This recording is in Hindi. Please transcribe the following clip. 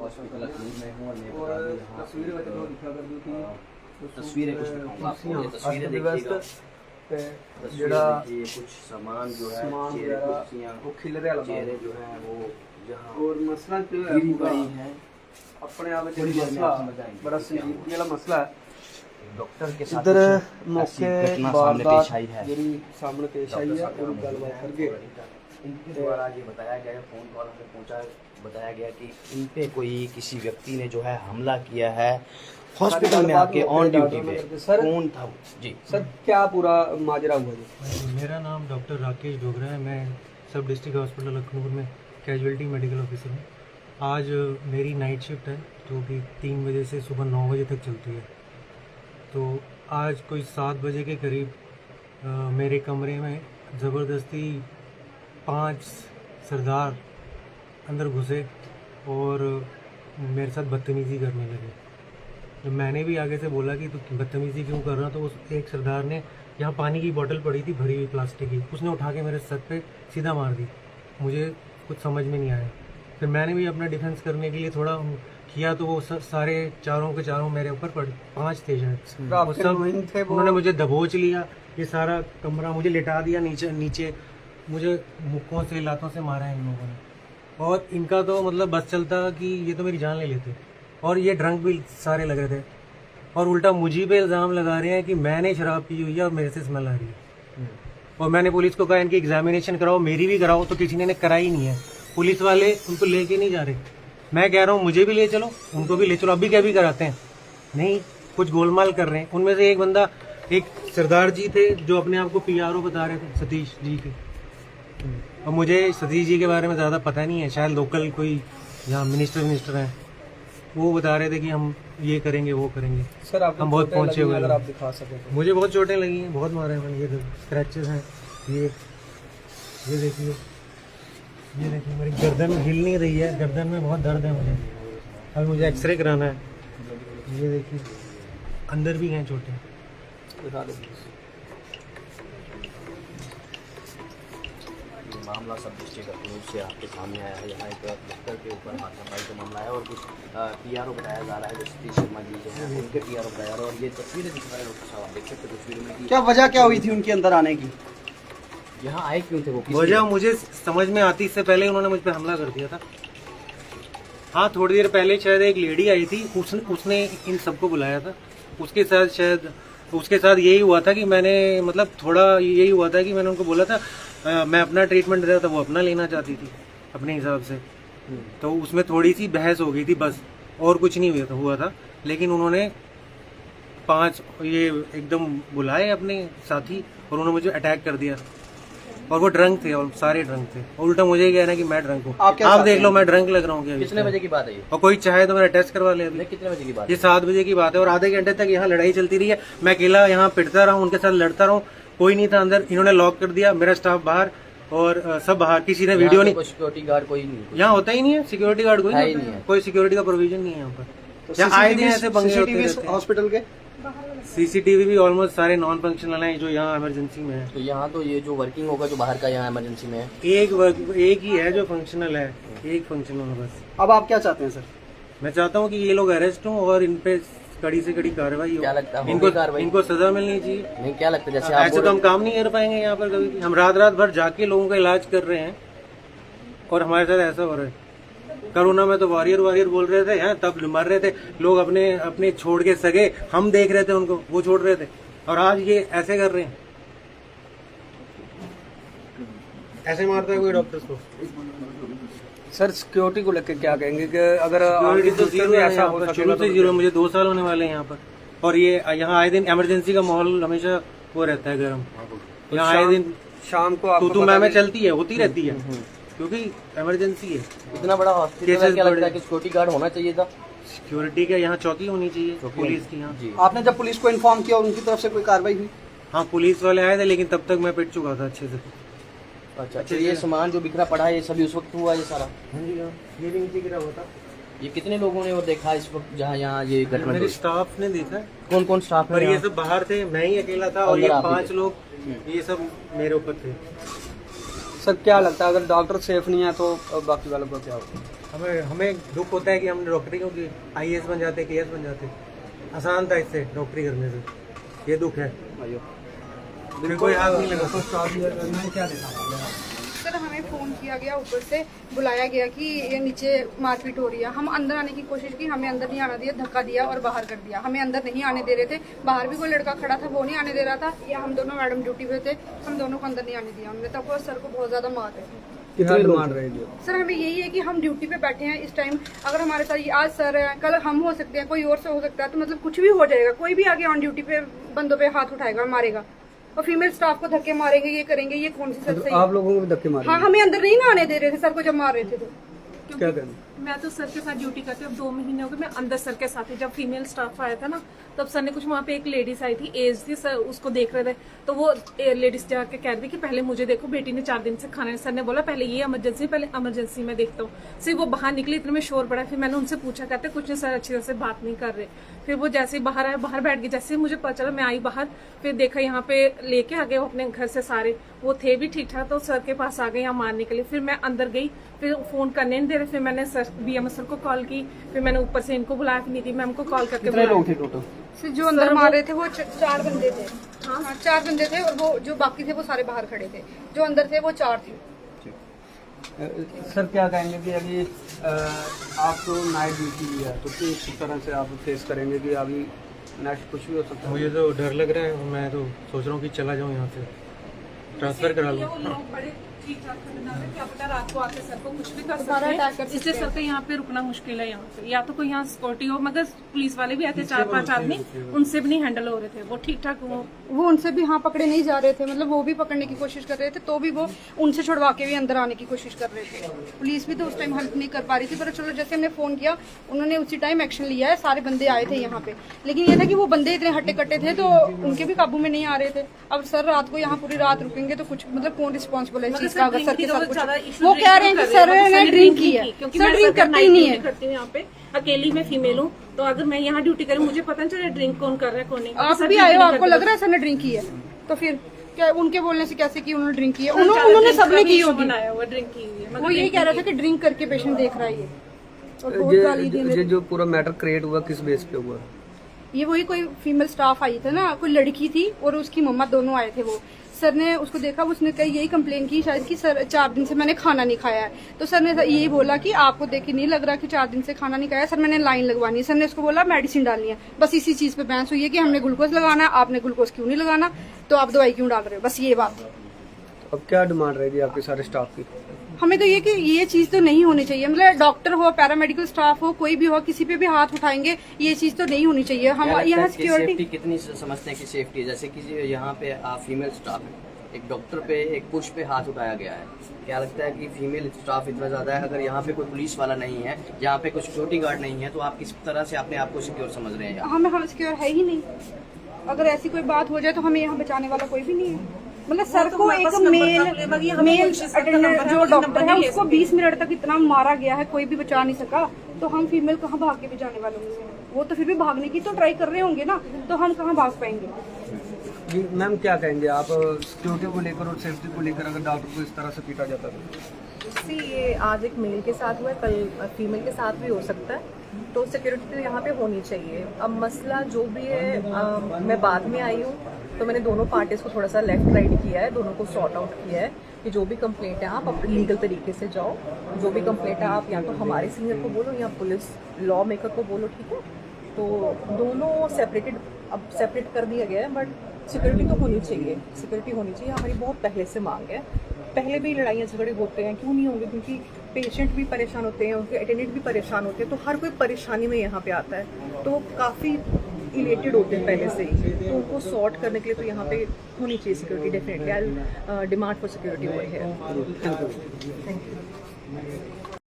हॉस्पिटल लखनऊ में हूँ और मैं और बता दूं यहाँ तस्वीरें वैसे बहुत दिखा कर दी थी तस्वीरें कुछ दिखाऊंगा आपको। ये तस्वीरें देखिएगा, तस्वीरें ਜਿਹੜਾ देखिए, कुछ सामान जो है, सामान चेयर वगैरह कुर्सियाँ, वो खिलरे वाला चेहरे जो है वो जहाँ और मसला क्यों है गिरी पूरा पड़ी है। अपने आप में थोड़ी देर में मसला आप समझ आएंगे बड़ा क्या हुआ। संजीदगी वाला मसला है। डॉक्टर के साथ इधर कुछ ऐसी मौके घटना सामने पेश आई है। ਜਿਹੜੀ ਸਾਹਮਣੇ पेश आई है और गलबात करके इनके द्वारा ये बताया गया है, फोन कॉल हमें पहुंचा, बताया गया कि इन पे कोई किसी व्यक्ति ने जो है हमला किया है हॉस्पिटल में आके ऑन ड्यूटी पे। सर कौन था वो? जी सर क्या पूरा माजरा हुआ जी? मेरा नाम डॉक्टर राकेश डोगरा है। मैं सब डिस्ट्रिक्ट हॉस्पिटल लखनऊ में कैजुअलिटी मेडिकल ऑफिसर हूँ। आज मेरी नाइट शिफ्ट है जो कि 3 बजे से सुबह 9 बजे तक चलती है। तो आज कोई 7 बजे के करीब मेरे कमरे में ज़बरदस्ती 5 सरदार अंदर घुसे और मेरे साथ बदतमीज़ी करने लगे। तो मैंने भी आगे से बोला कि तू बदतमीज़ी क्यों कर रहा, तो उस एक सरदार ने, यहाँ पानी की बोतल पड़ी थी भरी हुई प्लास्टिक की, उसने उठा के मेरे सर पे सीधा मार दी। मुझे कुछ समझ में नहीं आया। फिर मैंने भी अपना डिफेंस करने के लिए थोड़ा किया तो वो सारे चारों के चारों मेरे ऊपर पड़े। 5 थे शायद, वो सब उन्होंने मुझे दबोच लिया। ये सारा कमरा मुझे लिटा दिया नीचे मुझे मुक्कों से लातों से मारा है इन लोगों ने। और इनका तो मतलब बस चलता कि ये तो मेरी जान ले लेते। और ये ड्रंक भी सारे लग रहे थे और उल्टा मुझी पे इल्ज़ाम लगा रहे हैं कि मैंने शराब पी हुई है और मेरे से स्मेल आ रही है। और मैंने पुलिस को कहा इनकी एग्जामिनेशन कराओ, मेरी भी कराओ, तो किसी ने कराई नहीं है। पुलिस वाले उनको लेके नहीं जा रहे। मैं कह रहा हूँ मुझे भी ले चलो, उनको भी ले चलो, अभी क्या भी कराते हैं। नहीं, कुछ गोलमाल कर रहे हैं। उनमें से एक बंदा, एक सरदार जी थे जो अपने आप को PRO बता रहे थे, सतीश जी के। और मुझे सतीश जी के बारे में ज़्यादा पता नहीं है, शायद लोकल कोई यहाँ मिनिस्टर हैं, वो बता रहे थे कि हम ये करेंगे वो करेंगे। सर हम बहुत पहुंचे हुए अगर लोग। आप दिखा सके तो। मुझे बहुत चोटें लगी हैं, बहुत मारे हैं, ये स्क्रैचेस हैं। ये देखिए, ये देखिए मेरी गर्दन हिल नहीं रही है, गर्दन में बहुत दर्द है मुझे। अभी मुझे एक्सरे कराना है। ये देखिए अंदर भी हैं चोटें। दिखा दो। मामला सब डिस्ट्रिक्ट लखनऊ से आपके सामने आया है। यहाँ एक डॉक्टर के ऊपर हाथापाई का मामला है और कुछ PRO बताया जा रहा है, जो सतीश शर्मा जी जो है उनके PRO बताया जा रहा है। और ये तस्वीरें दिखा रहे हैं डॉक्टर साहब, आप देख सकते हैं तस्वीर में कि क्या वजह क्या हुई थी उनके अंदर आने की? यहाँ आए क्यों थे वो? वजह मुझे समझ में आती, इससे पहले उन्होंने मुझ पर हमला कर दिया था। हाँ, थोड़ी देर पहले शायद एक लेडी आई थी, उसने इन सबको बुलाया था। उसके साथ यही हुआ था कि मैंने, मतलब थोड़ा यही हुआ था कि मैंने उनको बोला था मैं अपना ट्रीटमेंट देता था, वो अपना लेना चाहती थी अपने हिसाब से। तो उसमें थोड़ी सी बहस हो गई थी बस, और कुछ नहीं हुआ था। लेकिन उन्होंने 5 ये एकदम बुलाए अपने साथी और उन्होंने मुझे अटैक कर दिया। और वो ड्रंक थे और सारे ड्रंक थे। और उल्टा मुझे कह रहा है कि मैं ड्रंक हूँ। आप देख लो मैं ड्रंक लग रहा हूँ क्या? कितने बजे की बात है ये? और कोई चाहे तो मेरा टेस्ट करवा ले। अभी कितने बजे की बात ये 7 बजे की बात है और आधे घंटे तक यहाँ लड़ाई चलती रही है। मैं अकेला यहाँ पिटता रहा हूँ, उनके साथ लड़ता रहा हूँ, कोई नहीं था अंदर। इन्होंने लॉक कर दिया, मेरा स्टाफ बाहर और सब बाहर। किसी ने वीडियो नहीं, सिक्योरिटी गार्ड कोई नहीं यहाँ होता ही नहीं है। सिक्योरिटी गार्ड कोई नहीं है, कोई सिक्योरिटी का प्रोविजन नहीं है यहाँ पर। यहाँ आए दिन ऐसे पंगे होते रहते हैं। हॉस्पिटल के CCTV भी ऑलमोस्ट सारे नॉन फंक्शनल हैं जो यहाँ इमरजेंसी में है। तो यहाँ तो ये जो वर्किंग होगा जो बाहर का यहाँ इमरजेंसी में है, एक ही है जो फंक्शनल है, एक फंक्शनल है बस। अब आप क्या चाहते हैं सर? मैं चाहता हूँ कि ये लोग अरेस्ट हों और इन पे कड़ी से कड़ी कार्रवाई हो। क्या लगता है इनको सजा मिलनी चाहिए। नहीं, क्या लगता है जैसे ऐसे तो हम काम नहीं कर पाएंगे यहाँ पर कभी भी। हम रात भर जाके लोगों का इलाज कर रहे हैं और हमारे साथ ऐसा हो रहा है। कोरोना में तो वॉरियर बोल रहे थे हैं, तब मर रहे थे लोग, अपने छोड़ के सगे हम देख रहे थे उनको, वो छोड़ रहे थे। और आज ये ऐसे कर रहे हैं, ऐसे मारता है कोई डॉक्टर्स को। सर सिक्योरिटी को लेकर क्या कहेंगे कि अगर तो जीरो ऐसा हो शुरू से जीरो, मुझे 2 साल होने वाले हैं यहाँ पर। और ये यहाँ आए दिन इमरजेंसी का माहौल हमेशा वो रहता है गर्म। यहाँ आए दिन शाम को तू मैं चलती है, होती रहती है क्योंकि इमरजेंसी है। इतना बड़ा हॉस्पिटल है, क्या लगता है कि सिक्योरिटी गार्ड होना चाहिए था? सिक्योरिटी का यहाँ चौकी होनी चाहिए पुलिस की यहाँ। आपने जब पुलिस को इन्फॉर्म किया उनकी तरफ से कोई कार्रवाई हुई? हाँ, पुलिस वाले आए थे लेकिन तब तक मैं पिट चुका था अच्छे से। अच्छा, ये सामान जो बिखरा पड़ा है ये सभी उस वक्त हुआ ये सारा? हाँ जी, हाँ, ये भी नीचे गिरा हुआ था। ये कितने लोगों ने वो देखा इस वक्त जहाँ यहाँ ये घटना? मेरे स्टाफ ने देखा। कौन कौन स्टाफ है? ये सब बाहर थे, मैं ही अकेला था और ये 5 लोग, ये सब मेरे ऊपर थे। सर क्या लगता है अगर डॉक्टर सेफ नहीं है तो बाकी वालों को क्या होगा? हमें दुख होता है कि हम डॉक्टरी की IAS बन जाते, KS बन जाते, आसान था इससे डॉक्टरी करने से, ये दुख है। फिर कोई हाथ नहीं लगा। सर हमें फ़ोन किया गया, ऊपर से बुलाया गया कि ये नीचे मारपीट हो रही है। हम अंदर आने की कोशिश की, हमें अंदर नहीं आना दिया, धक्का दिया और बाहर कर दिया। हमें अंदर नहीं आने दे रहे थे, बाहर भी कोई लड़का खड़ा था वो नहीं आने दे रहा था, या हम दोनों मैडम ड्यूटी पे थे, हम दोनों को अंदर नहीं आने दिया। हमने तब सर को बहुत ज़्यादा मार रहे थे। कितने लोग मार रहे थे? सर हमें यही है कि हम ड्यूटी पे बैठे हैं इस टाइम, अगर हमारे साथ आज सर है, कल हम हो सकते हैं, कोई और से हो सकता है, तो मतलब कुछ भी हो जाएगा। कोई भी आगे ऑन ड्यूटी पे बंदों पे हाथ उठाएगा, मारेगा, और फीमेल स्टाफ को धक्के मारेंगे, ये करेंगे, ये कौन सी सर सही है? आप लोगों को भी धक्के मारे? हाँ, हमें अंदर नहीं ना आने दे रहे थे सर को जब मार रहे थे तो। क्या करना? मैं तो सर के साथ ड्यूटी करती हूँ, अब 2 महीने हो गए मैं अंदर सर के साथ ही। जब फीमेल स्टाफ आया था ना, तब सर ने कुछ वहाँ पे एक लेडीज आई थी, एज थी, सर उसको देख रहे थे, तो वो लेडीज जाके कह रही थी कि पहले मुझे देखो, बेटी ने 4 दिन से खाना नहीं। सर ने बोला पहले ये इमरजेंसी, पहले इमरजेंसी में देखता हूँ। सिर्फ वो बाहर निकली, इतने में शोर पड़ा, फिर मैंने उनसे पूछा, कहते कुछ नहीं सर, अच्छी तरह से बात नहीं कर रहे। फिर वो जैसे ही बाहर आए, बाहर बैठ गई। जैसे ही मुझे पता चला, मैं आई बाहर, फिर देखा यहाँ पे लेके आ गए वो अपने घर से सारे, वो थे भी ठीक ठाक, तो सर के पास आ गए यहाँ मारने के लिए। फिर मैं अंदर गई, फिर फोन करने नहीं दे रहे, फिर मैंने सर BM सर को कॉल की, फिर मैंने ऊपर से इनको बुलाया, फिर नीति मैम को कॉल करके कितने लोग थे टोटल? सर जो अंदर मार रहे थे वो 4 बंदे थे। हाँ 4 बंदे थे, और वो जो बाकी थे वो सारे बाहर खड़े थे, जो अंदर थे वो 4 थे। सर क्या कहेंगे कि अभी आपको नाइट ड्यूटी है, तो किस तरह से आप फेस करेंगे कि अभी नेक्स्ट कुछ भी हो सकता है? मुझे तो डर लग रहा है, मैं तो सोच रहा हूँ कि चला जाऊँ यहाँ से, ट्रांसफर करा लूँ। वो लोग बड़े ठीक-ठाक खतरनाक है, क्या पता रात को आके सर को कुछ भी कर सारा सकते अटैक कर हैं। इसलिए सर को यहाँ पे रुकना मुश्किल है। यहाँ पे या तो कोई यहाँ सिक्योरिटी हो, मगर पुलिस वाले भी आए थे 4-5 आदमी, उनसे भी नहीं हैंडल हो रहे थे, वो ठीक ठाक वो उनसे भी हाँ पकड़े नहीं जा रहे थे, मतलब वो भी पकड़ने की कोशिश कर रहे थे, तो भी वो उनसे छुड़वा के भी अंदर आने की कोशिश कर रहे थे। पुलिस भी तो उस टाइम हेल्प नहीं कर पा रही थी, पर चलो जैसे हमने फोन किया, उन्होंने उसी टाइम एक्शन लिया है, सारे बंदे आए थे यहाँ पे। लेकिन ये था कि वो बंदे इतने हट्टे कट्टे थे, तो उनके भी काबू में नहीं आ रहे थे। अब सर रात को यहाँ पूरी रात रुकेंगे तो कुछ मतलब कौन रिस्पॉन्सिबल है इस चीज का? अगर सर के साथ कुछ वो कह रहे हैं कि सर ने ड्रिंक की है, क्योंकि सर मैं ड्रिंक करते ही नहीं है। करती हूँ यहाँ पे, अकेली मैं फीमेल हूँ, तो अगर मैं यहाँ ड्यूटी करूँ, मुझे पता नहीं चले ड्रिंक कौन कर रहा है कौन नहीं। आप भी आए हो, आपको लग रहा है सर ने ड्रिंक की है, तो फिर क्या उनके बोलने से कैसे कि उन्होंने ड्रिंक की है? उन्होंने सबने की होगी, बनाया हुआ ड्रिंक की हुई है। वो यही कह रहा था कि ड्रिंक करके पेशेंट देख रहा है ये, और बहुत गाली दी मेरे। ये जो पूरा मैटर क्रिएट हुआ किस बेस पे हुआ? ये वही कोई फीमेल स्टाफ आई थी ना, कोई लड़की थी और उसकी मम्मा, दोनों आए थे। वो सर ने उसको देखा, उसने कही यही कंप्लेन की शायद कि सर 4 दिन से मैंने खाना नहीं खाया है। तो सर ने यही बोला कि आपको देख के नहीं लग रहा कि 4 दिन से खाना नहीं खाया। सर मैंने लाइन लगवानी है, सर ने उसको बोला मेडिसिन डालनी है। बस इसी चीज पे बहस हुई है कि हमने ग्लूकोज लगाना है, आपने ग्लूकोज क्यों नहीं लगाना, तो आप दवाई क्यों डाल रहे हो, बस ये बात है। अब क्या डिमांड रहेगी आपके सारे स्टाफ की? हमें तो ये कि ये चीज तो नहीं होनी चाहिए, मतलब डॉक्टर हो, पैरामेडिकल स्टाफ हो, कोई भी हो, किसी पे भी हाथ उठाएंगे, ये चीज तो नहीं होनी चाहिए। हम यहाँ सिक्योरिटी कितनी समझते हैं कि सेफ्टी है? जैसे कि यहाँ पे फीमेल स्टाफ है, एक डॉक्टर पे, एक पुरुष पे हाथ उठाया गया है, क्या लगता है कि फीमेल स्टाफ इतना ज़्यादा है? अगर यहाँ पे कोई पुलिस वाला नहीं है, यहाँ पे कोई सिक्योरिटी गार्ड नहीं है, तो आप किस तरह से अपने आप को सिक्योर समझ रहे हैं? हम सिक्योर है ही नहीं। अगर ऐसी कोई बात हो जाए तो हमें यहाँ बचाने वाला कोई भी नहीं है। मतलब सर को एक मेल अटेंडेंट जो डॉक्टर है उसको 20 मिनट तक इतना मारा गया है, कोई भी बचा नहीं सका, तो हम फीमेल कहाँ भाग के भी जाने वाले होंगे? वो तो फिर भी भागने की तो ट्राई कर रहे होंगे ना, तो हम कहाँ भाग पाएंगे? जी मैम क्या कहेंगे आप सिक्योरिटी को लेकर और सेफ्टी को लेकर, अगर डॉक्टर को इस तरह से पीटा जाता है? ये आज एक मेल के साथ हुआ है, कल फीमेल के साथ भी हो सकता है, तो सिक्योरिटी तो यहाँ पे होनी चाहिए। अब मसला जो भी है, मैं बाद में आई हूँ, तो मैंने दोनों पार्टीज को थोड़ा सा लेफ्ट राइट किया है, दोनों को सॉर्ट आउट किया है कि जो भी कंप्लेंट है आप अपने लीगल तरीके से जाओ, जो भी कंप्लेंट है आप या तो हमारे सीनियर को बोलो या पुलिस लॉ मेकर को बोलो, ठीक है? तो दोनों सेपरेट कर दिया गया है, बट सिक्योरिटी तो होनी चाहिए, सिक्योरिटी होनी चाहिए, हमारी बहुत पहले से मांग है। पहले भी लड़ाइयाँ झगड़े होते हैं, क्यों नहीं होंगे? क्योंकि पेशेंट भी परेशान होते हैं, उनके अटेंडेंट भी परेशान होते हैं, तो हर कोई परेशानी में यहाँ पे आता है, तो काफ़ी इलेटेड होते हैं पहले से ही, तो उनको सॉर्ट करने के लिए तो यहाँ पे होनी चाहिए security. Definitely I demand for security over here. Thank you.